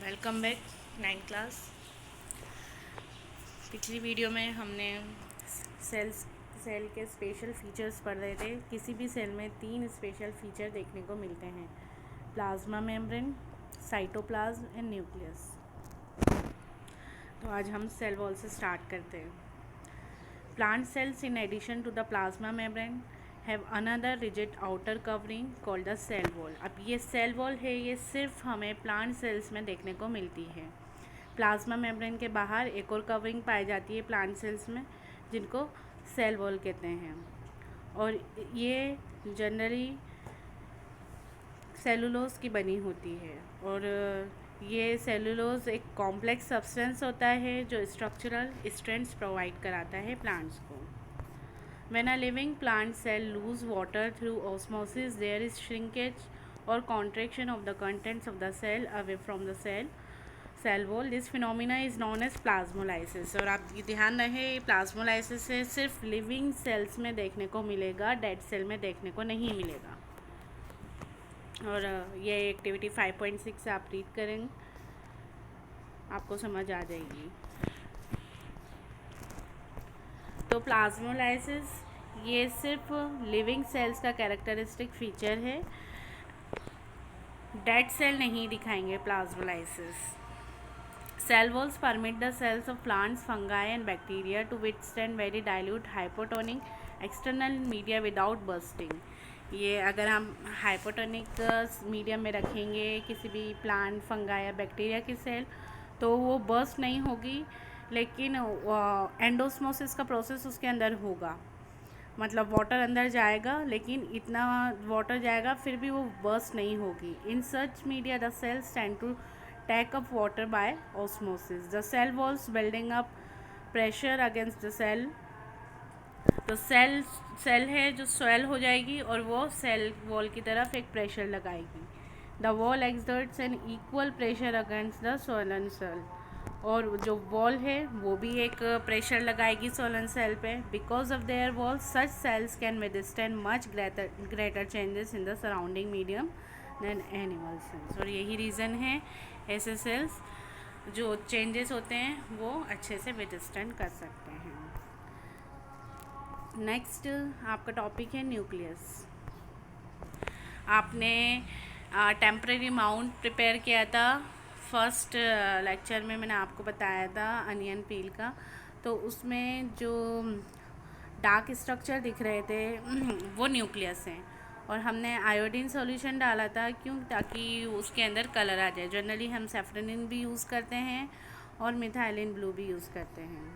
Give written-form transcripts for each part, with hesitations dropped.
Welcome back 9th class. पिछली video में हमने सेल के स्पेशल फीचर्स पढ़ रहे थे। किसी भी सेल में 3 स्पेशल फीचर देखने को मिलते हैं: plasma membrane, cytoplasm and nucleus. तो आज हम सेल वॉल से स्टार्ट करते हैं। Plant cells in addition to the plasma membrane have another rigid outer covering called the cell wall. अब ये सेल वॉल है, ये सिर्फ हमें प्लांट सेल्स में देखने को मिलती है। प्लाज्मा मेम्ब्रेन के बाहर एक और कवरिंग पाई जाती है प्लांट सेल्स में, जिनको सेल वॉल कहते हैं। और ये जनरली सेलुलोज की बनी होती है। और ये सेलुलोज एक कॉम्प्लेक्स सब्सटेंस होता है जो स्ट्रक्चरल स्ट्रेंथ्स प्रोवाइड कराता है प्लांट्स को। When a living plant cell lose water through osmosis, there is shrinkage or contraction of the contents of the cell away from the cell wall. This phenomena is known as plasmolysis। और आप ये ध्यान रहे, plasmolysis से सिर्फ living sales में देखने को मिलेगा, डेड सेल में देखने को नहीं मिलेगा। और ये एक्टिविटी 5.6 से आप रीड करेंगे, आपको समझ आ जाएगी। तो प्लाज्मोलाइसिस ये सिर्फ लिविंग सेल्स का कैरेक्टरिस्टिक फीचर है, डेड सेल नहीं दिखाएंगे plasmolysis. Cell walls permit the cells of plants, fungi and bacteria to withstand very dilute hypotonic external media without bursting. ये अगर हम हाइपोटोनिक मीडियम में रखेंगे किसी भी प्लांट, फंगाई या बैक्टीरिया की सेल, तो वो बर्स्ट नहीं होगी, लेकिन एंडोस्मोसिस का प्रोसेस उसके अंदर होगा। मतलब वाटर अंदर जाएगा, लेकिन इतना वाटर जाएगा फिर भी वो बर्स्ट नहीं होगी। In such media the cells tend to take up water by osmosis. The cell walls building up pressure against the cell. तो सेल है जो स्वेल हो जाएगी और वो सेल वॉल की तरफ एक प्रेशर लगाएगी। The wall exerts an equal pressure against the swollen cell. और जो वॉल है वो भी एक प्रेशर लगाएगी स्वोलन सेल पे। Because of their wall such cells can withstand much greater changes in the surrounding medium than animal cells. और यही रीज़न है ऐसे सेल्स जो चेंजेस होते हैं वो अच्छे से विथस्टैंड कर सकते हैं। नेक्स्ट आपका टॉपिक है न्यूक्लियस। आपने टेम्परेरी माउंट प्रिपेयर किया था फर्स्ट लेक्चर में, मैंने आपको बताया था अनियन पील का। तो उसमें जो डार्क स्ट्रक्चर दिख रहे थे वो न्यूक्लियस हैं। और हमने आयोडीन सॉल्यूशन डाला था, क्यों? ताकि उसके अंदर कलर आ जाए। जनरली हम सेफ्रोनिन भी यूज़ करते हैं और मिथाइलिन ब्लू भी यूज़ करते हैं।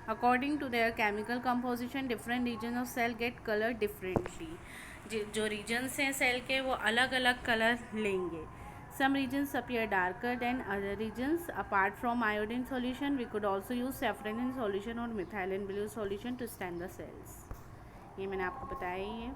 According to their chemical composition different region of cell get colour differently. जो रीजन्स हैं सेल के वो अलग अलग कलर लेंगे। Some regions appear darker than other regions. Apart from iodine solution, we could also use safranin solution or methylene blue solution to stain the cells. ये मैंने आपको बताया ही है।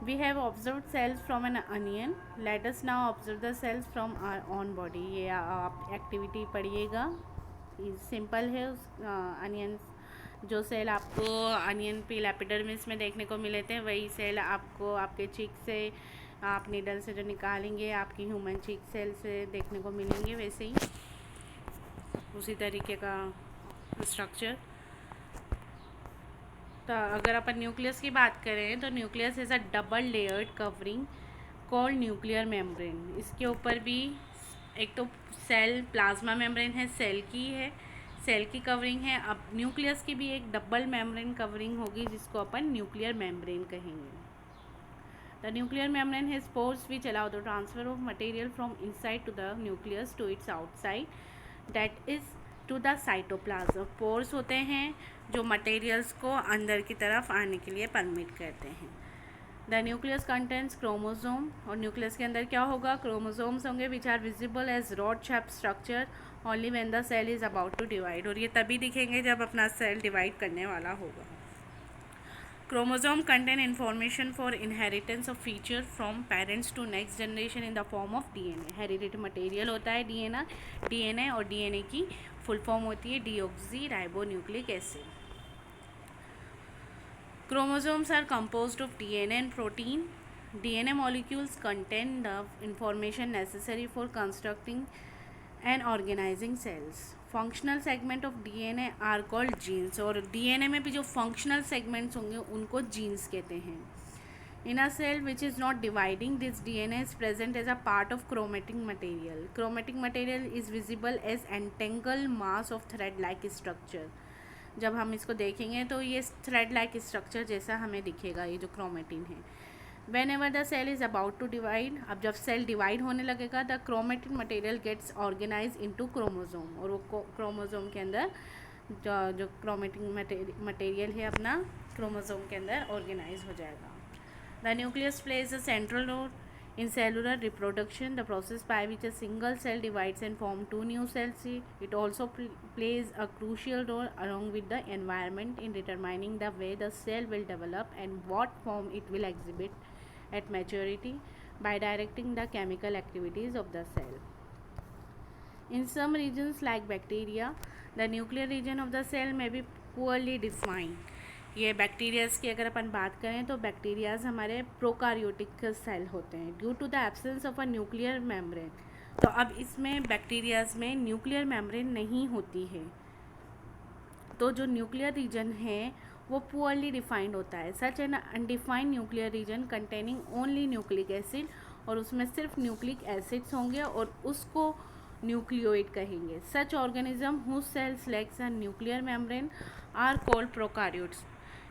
We have observed cells from an onion. Let us now observe the cells from our own body. ये आप activity पढ़िएगा, simple है। Onion जो सेल आपको अनियन पील एपिडर्मिस में देखने को मिले थे, वही सेल आपको आपके चीक से, आप नीडल से जो निकालेंगे आपकी ह्यूमन चीक सेल से देखने को मिलेंगे। वैसे ही उसी तरीके का स्ट्रक्चर। तो अगर अपन न्यूक्लियस की बात करें तो nucleus is a double layered covering called nuclear membrane. इसके ऊपर भी एक तो सेल प्लाज्मा मेम्ब्रेन है, सेल की कवरिंग है। अब न्यूक्लियस की भी एक डबल मेम्ब्रेन कवरिंग होगी, जिसको अपन न्यूक्लियर मेम्ब्रेन कहेंगे। The nuclear membrane has pores which allow the transfer of material from inside to the nucleus to its outside, that is to the cytoplasm। pores होते हैं जो materials को अंदर की तरफ आने के लिए परमिट करते हैं। The nucleus contains chromosome। और न्यूक्लियस के अंदर क्या होगा? क्रोमोसोम्स होंगे which are visible as rod shaped structure only when the cell is about to divide। और ये तभी दिखेंगे जब अपना सेल डिवाइड करने वाला होगा। Chromosome contain information for inheritance of feature from parents to next generation in the form of DNA। Heredity material होता है DNA और DNA की फुल फॉर्म होती है deoxy ribo nucleic acid. Chromosomes are composed of DNA and protein DNA molecules contain the information necessary for constructing and organizing cells. Functional segment of DNA are called genes. और DNA में भी जो functional segments होंगे उनको genes कहते हैं. In a cell which is not dividing, this DNA is present as a part of chromatic material. Chromatic material is visible as entangled mass of thread-like structure. जब हम इसको देखेंगे तो ये thread-like structure जैसा हमें दिखेगा, ये जो chromatin है. Whenever the cell is about to divide, अब जब सेल डिवाइड होने लगेगा, the chromatin material gets organized into chromosome, और वो क्रोमोसोम के अंदर जो chromatin material है अपना क्रोमोसोम के अंदर ऑर्गेनाइज हो जाएगा. The nucleus plays a central role in cellular reproduction, the process by which a single cell divides and forms two new cells. It also plays a crucial role along with the environment in determining the way the cell will develop and what form it will exhibit at maturity by directing the chemical activities of the cell. In some regions like bacteria, the nuclear region of the cell may be poorly defined. ये bacterias की अगर अपन बात करें तो bacterias हमारे प्रोकारियोटिक cell होते हैं due to the absence of a nuclear membrane. तो अब इसमें बैक्टीरियाज में न्यूक्लियर मेम्ब्रेन नहीं होती है, तो जो न्यूक्लियर रीजन है वो पुअरली डिफाइंड होता है. Such an undefined nuclear region containing only nucleic acid, और उसमें सिर्फ न्यूक्लिक एसिड्स होंगे और उसको न्यूक्लियोइड कहेंगे. Such organism whose cells lacks a nuclear membrane are called prokaryotes.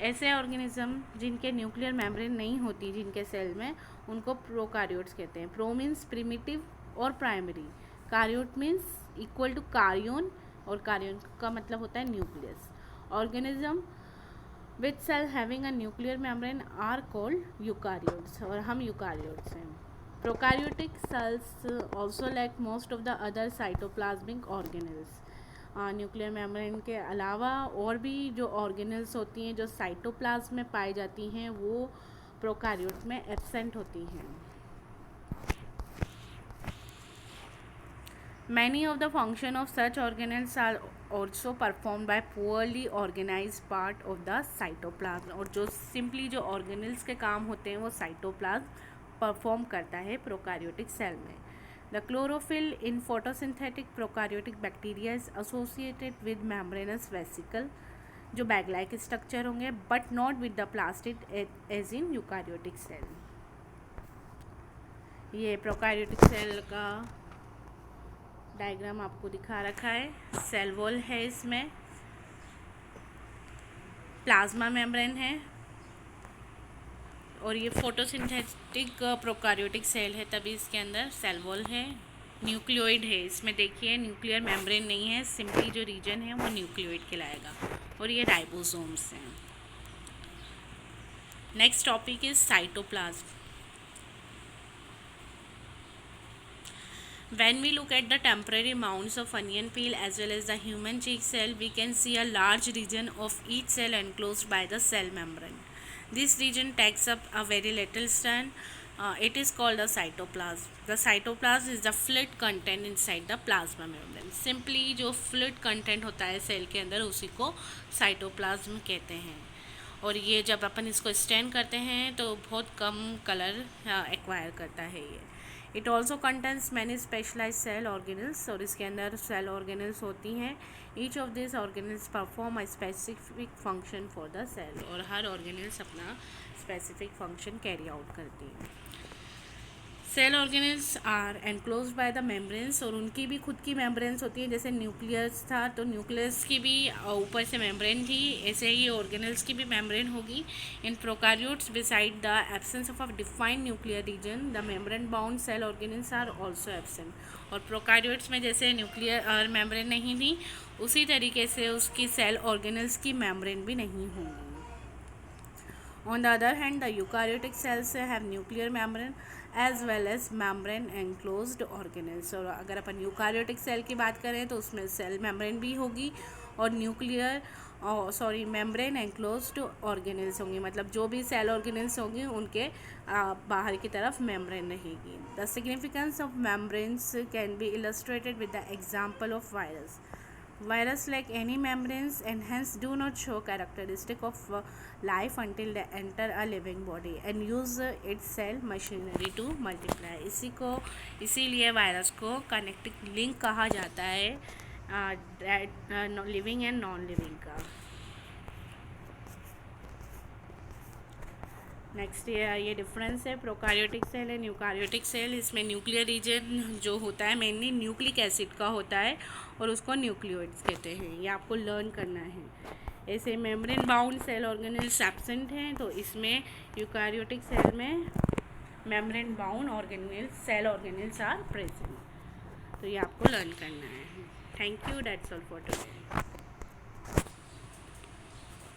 ऐसे ऑर्गेनिज्म जिनके न्यूक्लियर मेम्ब्रेन नहीं होती जिनके सेल में, उनको प्रोकार्योट्स कहते हैं. प्रो मीन्स प्रिमिटिव और primary, karyote means equal to karyon, और कार्योन का मतलब होता है nucleus. Organism with cell having a nuclear membrane are called eukaryotes, और हम यूकारियोट्स हैं. Prokaryotic cells also lack most of the other cytoplasmic organelles. Nuclear membrane के अलावा और भी जो ऑर्गेनल्स होती हैं जो साइटोप्लाज्म में पाई जाती हैं वो प्रोकार्योट में एब्सेंट होती हैं. Many of the function of such organelles are also performed by poorly organized part of the cytoplasm. और जो simply जो organelles के काम होते हैं वो cytoplasm परफॉर्म करता है प्रोकार्योटिक सेल में. The chlorophyll in photosynthetic prokaryotic bacteria is associated with membranous vesicle, जो बैग लाइक स्ट्रक्चर होंगे, but not with the plastid as in eukaryotic cell. ये प्रोकार्योटिक सेल का डायग्राम आपको दिखा रखा है. सेल वॉल है, इसमें प्लाज्मा मेम्ब्रेन है, और ये फोटोसिंथेटिक प्रोकार्योटिक सेल है तभी इसके अंदर सेल वॉल है. न्यूक्लियोइड है, इसमें देखिए न्यूक्लियर मेम्ब्रेन नहीं है, सिंपली जो रीजन है वो न्यूक्लियोइड कहलाएगा, और ये राइबोसोम्स हैं. Next topic is cytoplasm. When we look at the temporary mounds of onion peel as well as the human cheek cell, we can see a large region of each cell enclosed by the cell membrane. This region takes up a very little stand. It is called the cytoplasm. The cytoplasm is the fluid content inside the plasma membrane. Simply जो fluid content होता है cell के अंदर उसी को cytoplasm कहते हैं. और ये जब अपन इसको स्टैंड करते हैं तो बहुत कम कलर एक्वायर करता है ये. It also contains many specialise cell organelles, और इसके अंदर सेल ऑर्गेनल्स होती हैं. Each of this organelles perform a specific function for the cell, और हर ऑर्गेनल्स अपना स्पेसिफिक फंक्शन कैरी आउट करती हैं. Cell organelles are enclosed by the membranes, और उनकी भी खुद की मेम्ब्रेन्स होती हैं. जैसे न्यूक्लियस था तो न्यूक्लियस की भी ऊपर से मेम्ब्रेन थी, ऐसे ही ऑर्गेनल्स की भी मेम्ब्रेन होगी. In prokaryotes beside the absence of a defined nuclear region the membrane bound cell organelles are also absent. और प्रोकार्योट्स में जैसे न्यूक्लियर मेम्ब्रेन नहीं थी उसी तरीके से उसकी सेल ऑर्गेनल्स की मेम्ब्रेन भी नहीं होंगी. On the other hand, the eukaryotic cells have nuclear membrane as well as membrane enclosed organelles. और अगर अपन यूकारियोटिक सेल की बात करें तो उसमें सेल मेम्ब्रेन भी होगी और मेम्ब्रेन एंक्लोज्ड ऑर्गेनल्स होंगी. मतलब जो भी सेल ऑर्गेनल्स होंगी उनके बाहर की तरफ मेम्ब्रेन रहेगी. The significance of membranes can be illustrated with the example of virus. Virus, like any membranes, and hence do not show characteristic of life until they enter a living body and use its cell machinery to multiply. इसीलिए virus को connecting link कहा जाता है living and non living का. Next ये difference है prokaryotic cell and eukaryotic cell. इसमें nuclear region जो होता है मेनली न्यूक्लिक एसिड का होता है और उसको न्यूक्लियोइड्स कहते हैं. ये आपको लर्न करना है. ऐसे membrane bound cell organelles absent हैं, तो इसमें यूकार्योटिक सेल में membrane bound organelles cell organelles are present. तो ये आपको लर्न करना है. Thank you. That's all for today.